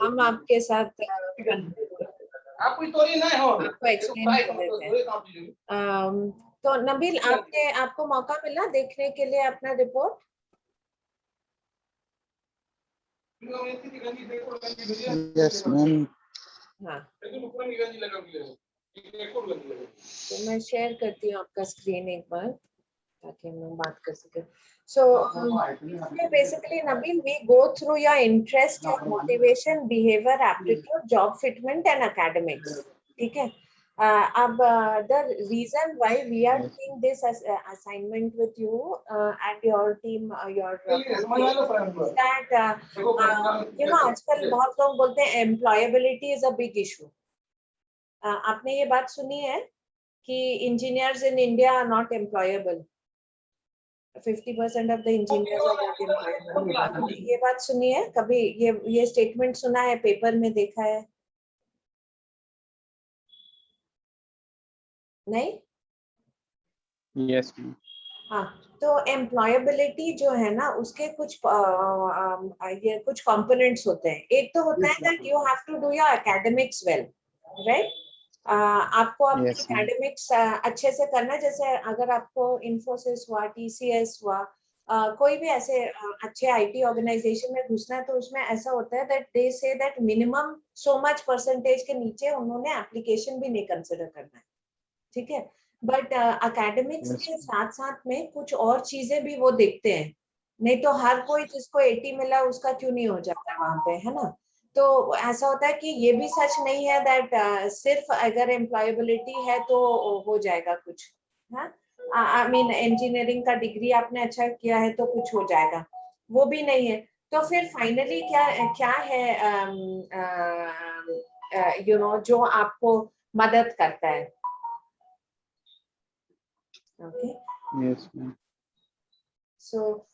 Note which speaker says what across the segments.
Speaker 1: हम आपके साथ
Speaker 2: आपको
Speaker 1: एक्सप्लेन कर देते हैं। तो नबील, आपको मौका मिला देखने के लिए अपना रिपोर्ट?
Speaker 3: Yes ma'am.
Speaker 1: हाँ, तो मैं शेयर करती हूँ आपका स्क्रीन एक बार ताकि हम बात कर सके। So basically, Nabil, we go through your interest, your motivation, behavior, aptitude, job fitment, and academics. ठीक है? अब the reason why we are doing this assignment with you and your team, your that आजकल बहुत लोग बोलते हैं employability is a big issue. आपने ये बात सुनी है कि engineers in India are not employable. 50% of the engineers are not employable. ये बात सुनी है कभी? ये स्टेटमेंट सुना है, पेपर में देखा है? नहीं?
Speaker 3: यस।
Speaker 1: हाँ, तो एम्प्लॉयबिलिटी जो है ना, उसके कुछ कंपोनेंट्स होते हैं। एक तो होता है that you have to do your academics well, right? आपको अपने एकेडमिक्स अच्छे से करना है। जैसे अगर आपको इन्फोसिस हुआ, टीसीएस हुआ, कोई भी ऐसे अच्छे आईटी ऑर्गेनाइजेशन में घुसना है, तो उसमें ऐसा होता है that they say that minimum so much percentage के नीचे उन्होंने एप्लीकेशन भी नहीं कंसिडर करना है, ठीक है? बट एकेडमिक्स के साथ साथ में कुछ और चीजें भी वो देखते हैं। नहीं तो हर कोई जिसको 80 मिला उसका क्यों नहीं हो जाता वहां पे, है ना? तो ऐसा होता है कि ये भी सच नहीं है दैट सिर्फ अगर एम्प्लॉयबिलिटी है तो हो जाएगा कुछ। आई मीन इंजीनियरिंग का डिग्री आपने अच्छा किया है तो कुछ हो जाएगा, वो भी नहीं है। तो फिर फाइनली क्या है जो आपको मदद करता है? Okay.
Speaker 3: Yes, ma'am.
Speaker 1: So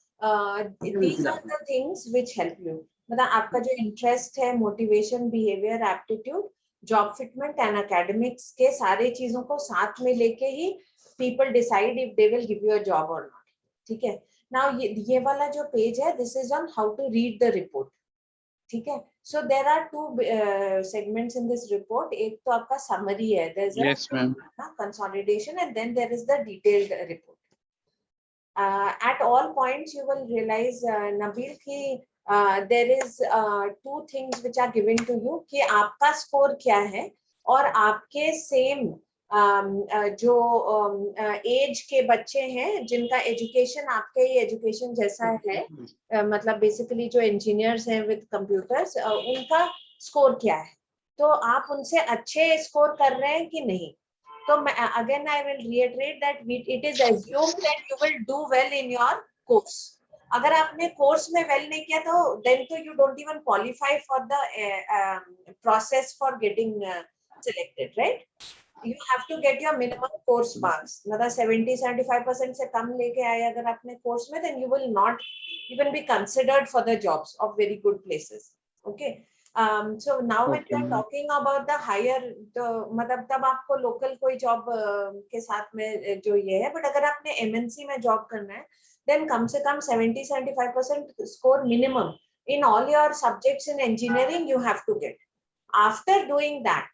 Speaker 1: these are the things which help you. मतलब आपका जो इंटरेस्ट है, motivation, behaviour, aptitude, job fitment and academics के सारे चीजों को साथ में लेके ही people decide if they will give you a job और नॉट। ठीक है? नाउ ये वाला जो पेज है, this is on how to read the report. ठीक है? So there are two segments in this report. एक तो आपका समरी है, there is
Speaker 3: Yes, ma'am.
Speaker 1: Consolidation, and then there is the detailed report. At all points you will realize, Nabil, कि there is two things which are given to you कि आपका score क्या है और आपके सेम जो as के बच्चे हैं जिनका एजुकेशन आपके ही एजुकेशन जैसा है, मतलब बेसिकली जो इंजीनियर्स हैं विद कंप्यूटर्स, उनका स्कोर क्या है, तो आप उनसे अच्छे स्कोर कर रहे हैं कि नहीं। So again I will reiterate that it is assumed that you will do well in your course. अगर आपने कोर्स में वेल नहीं किया तो then तो you don't even qualify for the process for getting selected, right? You have to get your minimum course marks. मतलब 70-75% से कम लेके आए अगर आपने कोर्स में, then you will not even be considered for the jobs of very good places. Okay. So now when we are talking about the higher, तो मतलब तब आपको लोकल कोई जॉब के साथ में जो ये है, बट अगर आपने एमएनसी में जॉब करना है, then कम से कम 70-75% score minimum in all your subjects in engineering you have to get. After doing that,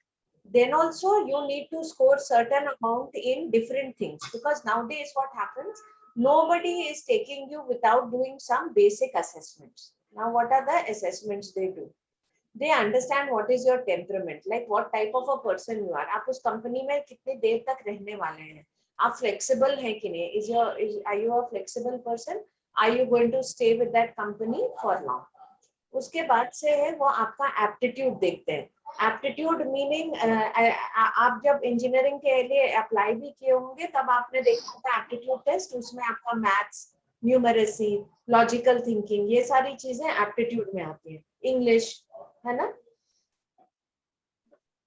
Speaker 1: then also you need to score certain amount in different things, because nowadays what happens, nobody is taking you without doing some basic assessments. Now what are the assessments they do? They understand what is your temperament, like what type of a person you are. आप उस company में कितने देर तक रहने वाले हैं, आप flexible हैं कि नहीं, are you a flexible person, are you going to stay with that company for long. उसके बाद से है वो आपका एप्टीट्यूड देखते हैं। एप्टीट्यूड मीनिंग आप जब इंजीनियरिंग के लिए अप्लाई भी किए होंगे तब आपने देखा था एप्टीट्यूड टेस्ट, उसमें आपका मैथ्स, न्यूमरेसी, लॉजिकल थिंकिंग, ये सारी चीजें एप्टीट्यूड में आती है, इंग्लिश, है ना।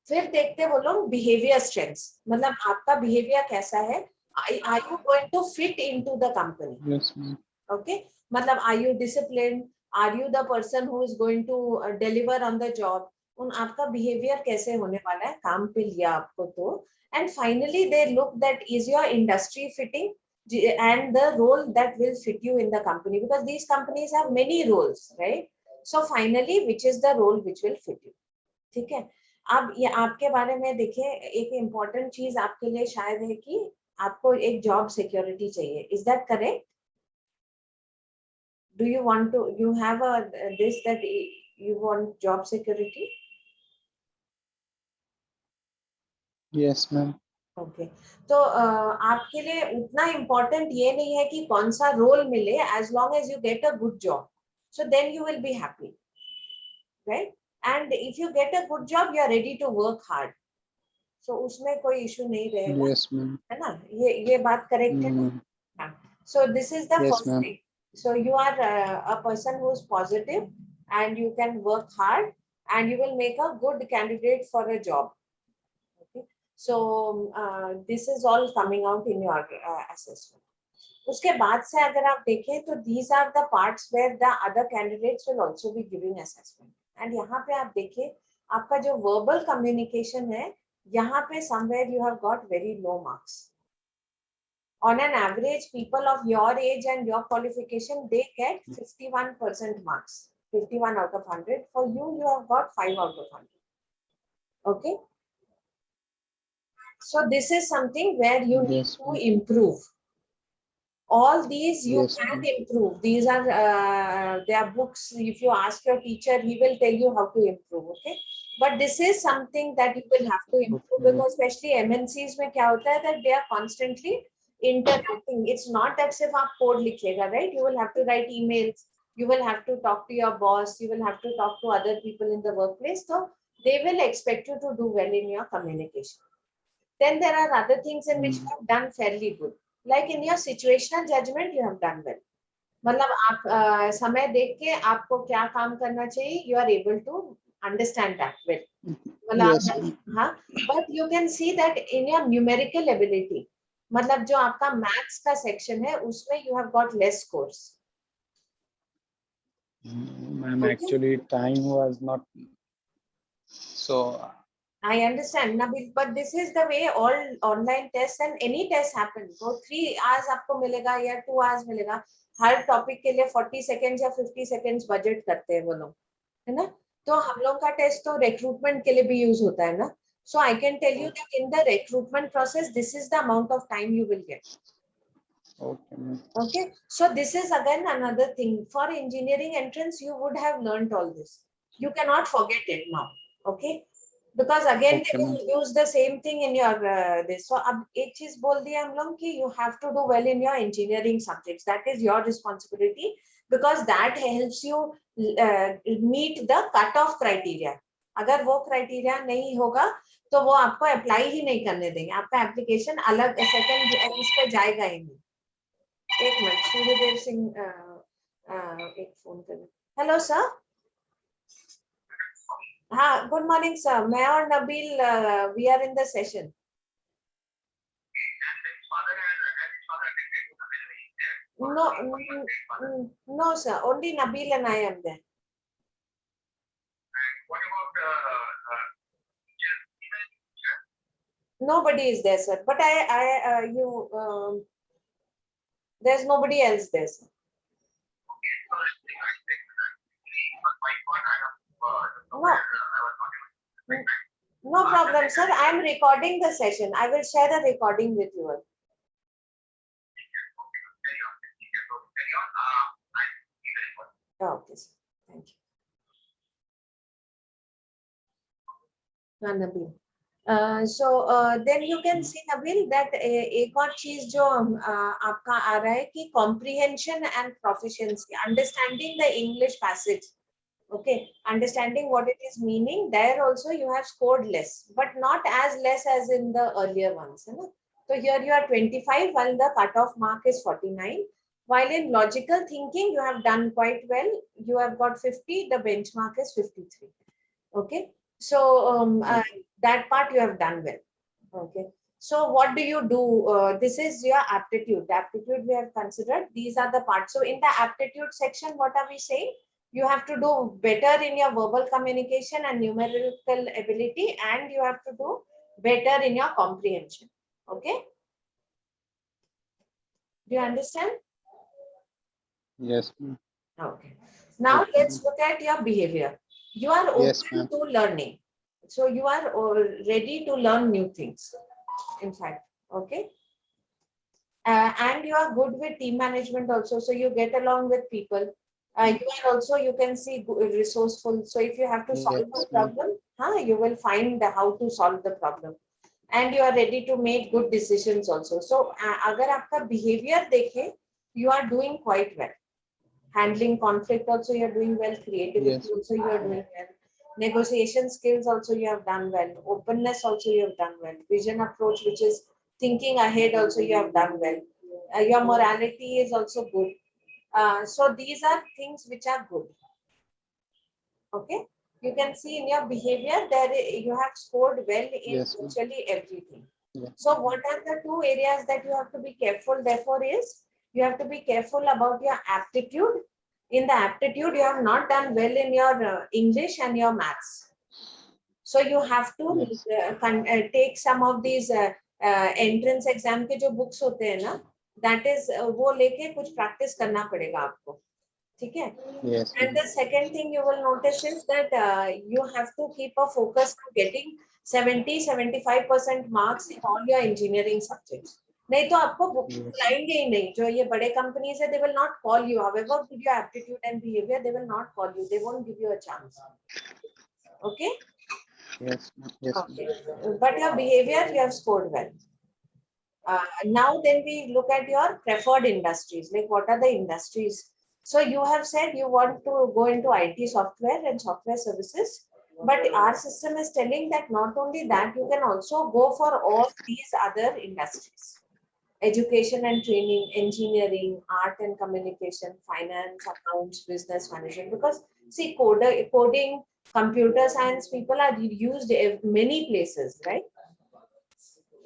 Speaker 1: फिर देखते वो लोग बिहेवियर स्ट्रेंथ्स, मतलब आपका बिहेवियर कैसा है, are you going to fit into the company. Okay, मतलब are you discipline, are you the person who is going to deliver on the job, um आपका बिहेवियर कैसे होने वाला है, काम पे लिया आपको तो। And finally they look that is your industry fitting and the role that will fit you in the company, because these companies have many roles, right? So finally, which is the role which will fit you? ठीक है. अब ये आपके बारे में देखिए, एक important चीज आपके लिए शायद है कि आपको एक जॉब सिक्योरिटी चाहिए. Is that correct? Do you want to, you have a this that you want job security?
Speaker 3: Yes, ma'am.
Speaker 1: Okay. तो आपके लिए उतना इम्पोर्टेंट ये नहीं है कि कौन सा रोल मिले, as long as you get a good job, so then you will be happy, right? And if you get a good job, you are ready to work hard, so उसमें कोई issue नहीं रहेगा.
Speaker 3: Yes, ma'am.
Speaker 1: है ना? ये बात correct है ना?
Speaker 3: Mm,
Speaker 1: So this is the
Speaker 3: yes,
Speaker 1: first
Speaker 3: ma'am.
Speaker 1: thing. So you are a person who is positive and you can work hard and you will make a good candidate for a job. Okay. So this is all coming out in your assessment. उसके बाद से अगर आप देखें तो these are the parts where the other candidates will also be giving assessment. And यहाँ पे आप देखिए आपका जो verbal communication है, यहाँ पे somewhere you have got very low marks. On an average, people of your age and your qualification, they get 51% marks, 51 out of 100. For you, you have got 5 out of 100. Okay. So this is something where you need
Speaker 3: Yes,
Speaker 1: to
Speaker 3: ma'am.
Speaker 1: improve. All these you
Speaker 3: Yes,
Speaker 1: can
Speaker 3: ma'am.
Speaker 1: improve. These are their books. If you ask your teacher, he will tell you how to improve. Okay. But this is something that you will have to improve
Speaker 3: Okay.
Speaker 1: because especially MNCs में क्या होता है that they are constantly interacting. It's not that सिर्फ आप code लिखिएगा, right? You will have to write emails. You will have to talk to your boss. You will have to talk to other people in the workplace. So they will expect you to do well in your communication. Then there are other things in which you have done fairly good. Like in your situational judgment, you have done well. मतलब आप समय देख के आपको क्या काम करना चाहिए, you are able to understand that well.
Speaker 3: Yes,
Speaker 1: मतलब
Speaker 3: ma'am.
Speaker 1: हाँ, but you can see that in your numerical ability, मतलब जो आपका maths का section है, उसमें you have got less scores.
Speaker 3: Ma'am,
Speaker 1: Okay.
Speaker 3: actually, time was not so.
Speaker 1: I understand, Nabil, but this is the way all online tests and any test happen. So 3 hours आपको मिलेगा या 2 hours मिलेगा. हर topic के लिए 40 seconds या 50 seconds budget करते हैं वो लोग, है ना? तो हम लोग का टेस्ट तो रिक्रूटमेंट के लिए भी यूज होता है ना. So I can tell you that in the recruitment process, this is the amount of time you will get.
Speaker 3: Okay, ma'am.
Speaker 1: Okay, so this is again another thing. For engineering entrance, you would have learned all this. You cannot forget it now. Okay, because again
Speaker 3: Okay,
Speaker 1: they will
Speaker 3: ma'am.
Speaker 1: use the same thing in your this. So अब एक चीज बोल दिया हम लोग कि you have to do well in your engineering subjects. That is your responsibility because that helps you meet the cut-off criteria. अगर वो criteria नहीं होगा तो वो आपको apply ही नहीं करने देंगे. आपका application अलग second इस पे जाएगा ही नहीं. एक मिनट, सूर्यदेव सिंह एक फोन कर. Hello sir. हाँ, गुड मॉर्निंग सर. मैं और Nabeel we are in the session. No sir, only Nabil and I am there.
Speaker 2: What about
Speaker 1: Nobody is there sir, but there's nobody else there sir. No problem sir, I am recording the session. I will share the recording with you all. Okay sir, thank you. Nabil. So then you can see Nabil that एक और चीज जो आपका आ रहा है कि comprehension and proficiency, understanding the English passage. Okay, understanding what it is meaning, there also you have scored less, but not as less as in the earlier ones. You know? So here you are 25 while the cutoff mark is 49. While in logical thinking you have done quite well. You have got 50, the benchmark is 53. Okay, so that part you have done well. Okay, so what do you do? This is your aptitude. The aptitude we have considered. These are the parts. So in the aptitude section, what are we saying? You have to do better in your verbal communication and numerical ability, and you have to do better in your comprehension. Okay, do you understand?
Speaker 3: Yes, ma'am.
Speaker 1: Okay. Now
Speaker 3: Okay.
Speaker 1: let's look at your behavior. You are
Speaker 3: Yes,
Speaker 1: open
Speaker 3: ma'am.
Speaker 1: to learning, so you are ready to learn new things, in fact. Okay. And you are good with team management also, so you get along with people. You are also, you can see, resourceful, so if you have to solve a
Speaker 3: Yes, ma'am.
Speaker 1: problem, you will find how to solve the problem. And you are ready to make good decisions also. So agar aapka behavior dekhe, you are doing quite well. Handling conflict also you are doing well. Creativity
Speaker 3: Yes.
Speaker 1: also you are doing well. Negotiation skills also you have done well. Openness also you have done well. Vision approach, which is thinking ahead, also you have done well. Your morality is also good. So these are things which are good. Okay. You can see in your behavior there you have scored well in
Speaker 3: Yes, ma'am.
Speaker 1: virtually everything.
Speaker 3: Yeah.
Speaker 1: So what are the two areas that you have to be careful therefore is, you have to be careful about your aptitude. In the aptitude, you have not done well in your English and your maths. So you have to
Speaker 3: Yes.
Speaker 1: take some of these entrance exam के जो books होते हैं ना, that is वो लेके कुछ practice करना पड़ेगा आपको. ठीक है?
Speaker 3: Yes,
Speaker 1: And
Speaker 3: ma'am.
Speaker 1: the second thing you will notice is that you have to keep a focus on getting 70-75% marks in all your engineering subjects. नहीं तो आपको
Speaker 3: Yes.
Speaker 1: बुलाएंगे ही नहीं. जो ये बड़े companies है, they will not call you. However good your aptitude and behavior, they will not call you. They won't give you a chance. Okay?
Speaker 3: Yes, ma'am. Yes, ma'am.
Speaker 1: Okay. But your behavior, you have scored well. Now then we look at your preferred industries. Like what are the industries? So you have said you want to go into IT software and software services, but our system is telling that not only that, you can also go for all these other industries: education and training, engineering, art and communication, finance, accounts, business management. Because see, coding, computer science people are used in many places, right?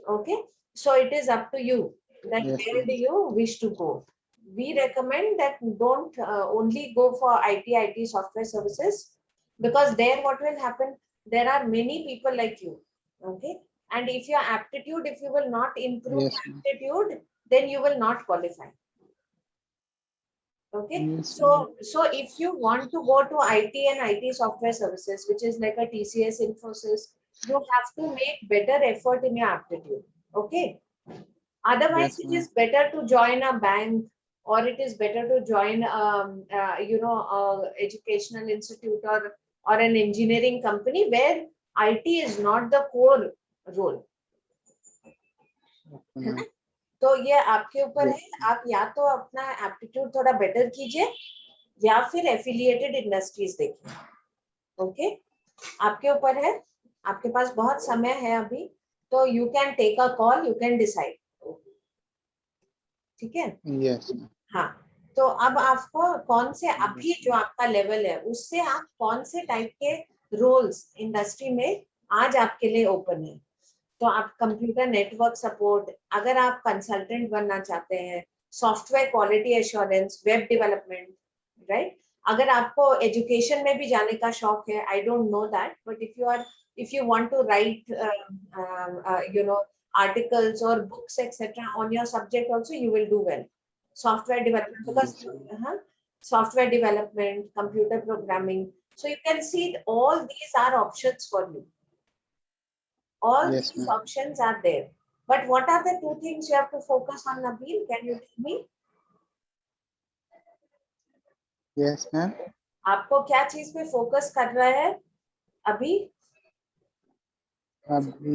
Speaker 1: Okay. So it is up to you that
Speaker 3: Yes,
Speaker 1: where
Speaker 3: ma'am.
Speaker 1: do you wish to go. We recommend that don't only go for IT software services, because there what will happen, there are many people like you. Okay. And if your aptitude, if you will not improve
Speaker 3: Yes, ma'am.
Speaker 1: aptitude, then you will not qualify. Okay.
Speaker 3: Yes, ma'am.
Speaker 1: So if you want to go to IT and IT software services, which is like a TCS, Infosys, you have to make better effort in your aptitude. Okay. Otherwise,
Speaker 3: Yes,
Speaker 1: it
Speaker 3: ma'am.
Speaker 1: is better to join a bank, or it is better to join, educational institute, or an engineering company where IT is not the core role.
Speaker 3: Okay,
Speaker 1: है ना?
Speaker 3: ma'am.
Speaker 1: तो ये आपके ऊपर
Speaker 3: Yes.
Speaker 1: है. आप या तो अपना एप्टीट्यूड थोड़ा बेटर कीजिए, या फिर एफिलिएटेड इंडस्ट्रीज देखिए. ओके. आपके ऊपर है. आपके पास बहुत समय है अभी, तो you can take a call, you can decide. ठीक है?
Speaker 3: Yes, ma'am.
Speaker 1: हाँ. तो अब आपको कौन से, अभी जो आपका लेवल है उससे आप कौन से टाइप के रोल्स इंडस्ट्री में आज आपके लिए ओपन है. तो आप कंप्यूटर नेटवर्क सपोर्ट, अगर आप कंसल्टेंट बनना चाहते हैं, software quality assurance, web development, right. अगर आपको एजुकेशन में भी जाने का शौक है, I don't know that, but if you want to write articles or books etc on your subject also, you will do well. Software development, because
Speaker 3: Yes.
Speaker 1: software development, computer programming, so you can see all these are options for you. All
Speaker 3: Yes,
Speaker 1: these
Speaker 3: ma'am.
Speaker 1: options are there. But what are the two things you have to focus on, Nabil? Can you tell me?
Speaker 3: Yes, ma'am.
Speaker 1: आपको क्या चीज पे focus कर रहा है अभी?
Speaker 3: अभी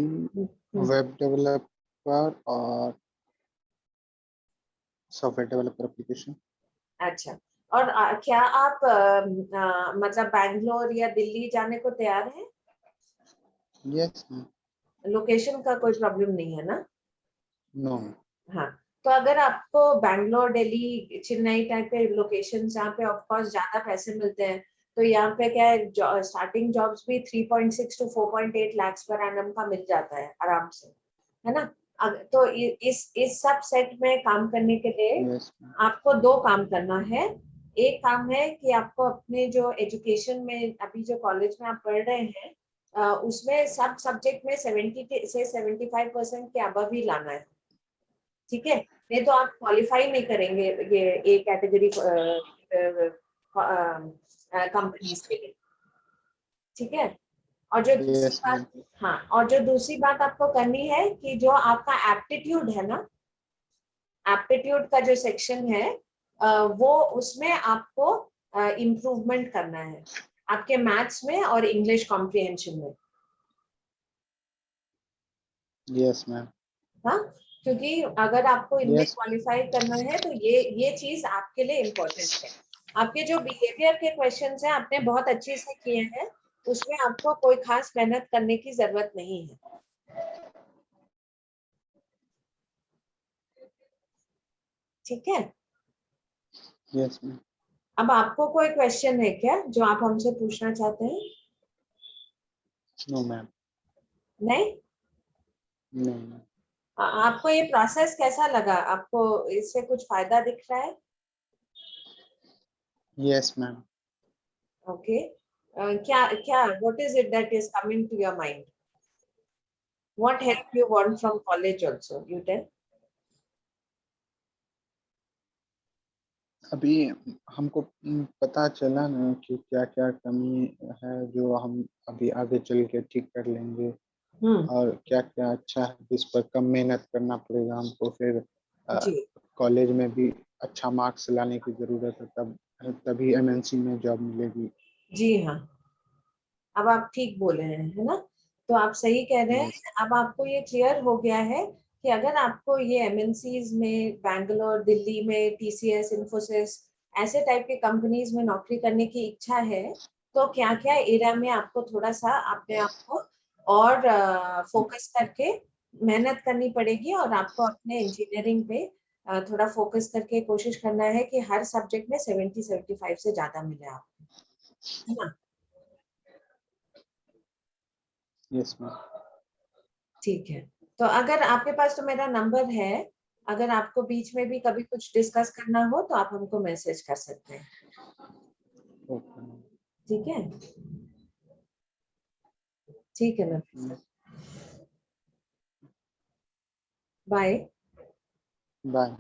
Speaker 3: web developer और सॉफ्टवेयर डेवलपर एप्लीकेशन.
Speaker 1: अच्छा. और क्या आप मतलब बैंगलोर या दिल्ली जाने को तैयार हैं?
Speaker 3: Yes, ma'am.
Speaker 1: लोकेशन का कोई प्रॉब्लम नहीं है ना?
Speaker 3: No.
Speaker 1: हाँ. तो अगर आपको बैंगलोर, दिल्ली, चेन्नई टाइप के लोकेशन जहाँ पे ऑफ कोर्स ज्यादा पैसे मिलते हैं, तो यहाँ पे क्या है, स्टार्टिंग जॉब्स भी 3.6 to 4.8 लाख पर एनम का मिल जाता है आराम से, है ना? तो इस सब सेट में काम करने के लिए
Speaker 3: Yes, ma'am.
Speaker 1: आपको दो काम करना है. एक काम है कि आपको अपने जो एजुकेशन में अभी जो कॉलेज में आप पढ़ रहे हैं, उसमें सब सब्जेक्ट में 70 से 75% के अबव ही लाना है. ठीक है? नहीं तो आप क्वालिफाई नहीं करेंगे ये ए कैटेगरी कंपनीज के लिए, ठीक है। और जो दूसरी
Speaker 3: Yes,
Speaker 1: बात,
Speaker 3: ma'am.
Speaker 1: हाँ, और जो दूसरी बात आपको करनी है कि जो आपका एप्टीट्यूड है ना, एप्टीट्यूड का जो सेक्शन है वो उसमें आपको इम्प्रूवमेंट करना है, आपके मैथ्स में और इंग्लिश कॉम्प्रिहेंशन में।
Speaker 3: Yes, ma'am.
Speaker 1: हाँ, क्योंकि अगर आपको इनमें
Speaker 3: Yes.
Speaker 1: क्वालिफाई करना है तो ये चीज आपके लिए इम्पोर्टेंट है। आपके जो बिहेवियर के क्वेश्चंस हैं आपने बहुत अच्छे से किए हैं, उसमें आपको कोई खास मेहनत करने की जरूरत नहीं है। ठीक है,
Speaker 3: Yes, ma'am.
Speaker 1: अब आपको कोई क्वेश्चन है क्या जो आप हमसे पूछना चाहते हैं?
Speaker 3: No, ma'am.
Speaker 1: नहीं?
Speaker 3: No, ma'am.
Speaker 1: आपको ये प्रोसेस कैसा लगा? आपको इससे कुछ फायदा दिख रहा है?
Speaker 3: Yes, ma'am.
Speaker 1: ओके, क्या क्या what is it that is coming to your mind? What help you want from college also, you tell.
Speaker 3: अभी हमको पता चला ना कि क्या क्या कमी है जो हम अभी आगे चल के ठीक कर लेंगे, और क्या क्या अच्छा है जिस पर कम मेहनत करना पड़ेगा हमको, फिर
Speaker 1: जी
Speaker 3: कॉलेज में भी अच्छा मार्क्स लाने की जरूरत है, तब तभी एमएनसी में जॉब मिलेगी।
Speaker 1: जी हाँ, अब आप ठीक बोले हैं, है ना? तो आप सही कह रहे
Speaker 3: यस।
Speaker 1: हैं। अब आपको ये क्लियर हो गया है कि अगर आपको ये एमएनसीज में बैंगलोर, दिल्ली में, टीसीएस, इन्फोसिस ऐसे टाइप के कंपनीज में नौकरी करने की इच्छा है, तो क्या क्या एरिया में आपको थोड़ा सा अपने आप को और फोकस करके मेहनत करनी पड़ेगी, और आपको अपने इंजीनियरिंग पे थोड़ा फोकस करके कोशिश करना है कि हर सब्जेक्ट में 70-75 से ज्यादा मिले आपको, है ना?
Speaker 3: Yes ma'am.
Speaker 1: ठीक है, तो अगर आपके पास तो मेरा नंबर है, अगर आपको बीच में भी कभी कुछ डिस्कस करना हो तो आप हमको मैसेज कर सकते हैं।
Speaker 3: Okay ma'am.
Speaker 1: ठीक है, ठीक है ना, बाय।
Speaker 3: बाय।